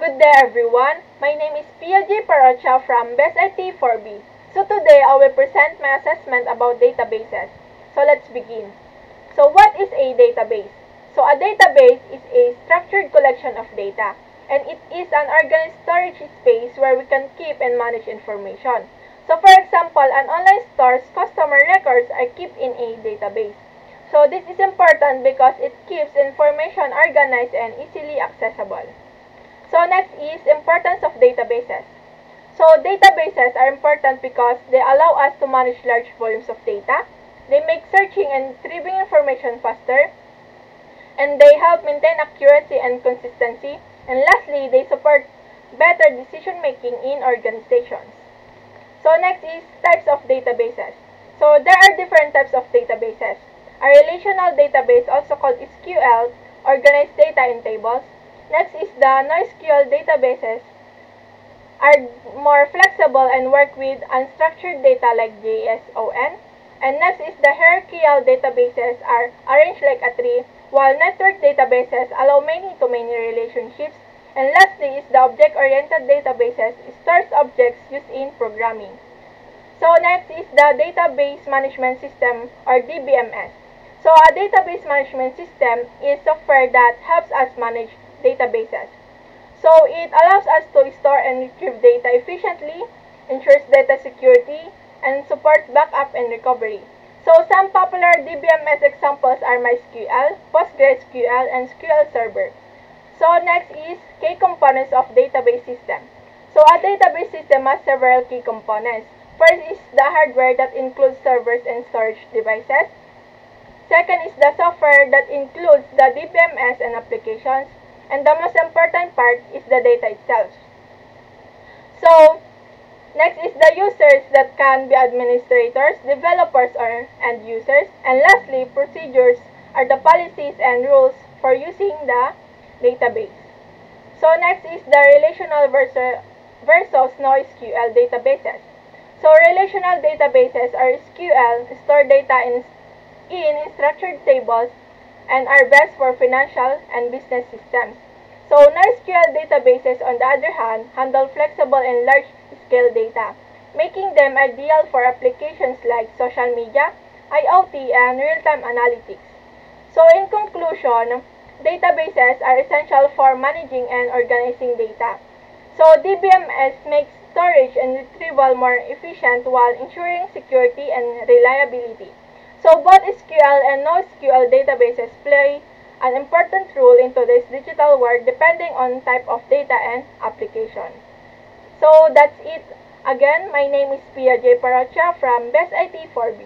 Good day everyone. My name is Pia J. Parocha from Best IT 4B. So today I will present my assessment about databases. So let's begin. So what is a database? So a database is a structured collection of data, and it is an organized storage space where we can keep and manage information. So for example, an online store's customer records are kept in a database. So this is important because it keeps information organized and easily accessible. So next is importance of databases. So databases are important because they allow us to manage large volumes of data. They make searching and retrieving information faster. And they help maintain accuracy and consistency. And lastly, they support better decision making in organizations. So next is types of databases. So there are different types of databases. A relational database, also called SQL, organizes data in tables. Next is the NoSQL databases are more flexible and work with unstructured data like JSON. And next is the hierarchical databases are arranged like a tree, while network databases allow many-to-many relationships. And lastly is the object-oriented databases stores objects used in programming. So next is the Database Management System or DBMS. So a database management system is software that helps us manage databases. So it allows us to store and retrieve data efficiently, ensures data security, and supports backup and recovery. So some popular DBMS examples are MySQL, PostgreSQL, and SQL Server. So next is key components of database system. So a database system has several key components. First is the hardware that includes servers and storage devices. Second is the software that includes the DBMS and applications. And the most important part is the data itself. So, next is the users that can be administrators, developers, or end users. And lastly, procedures are the policies and rules for using the database. So next is the relational versus NoSQL databases. So relational databases or SQL store data in structured tables and are best for financial and business systems. So NoSQL databases, on the other hand, handle flexible and large-scale data, making them ideal for applications like social media, IoT, and real-time analytics. So in conclusion, databases are essential for managing and organizing data. So DBMS makes storage and retrieval more efficient while ensuring security and reliability. So both SQL and NoSQL databases play an important role in today's digital world depending on type of data and application. So that's it. Again, my name is Pia J. Parocha from Best IT 4B.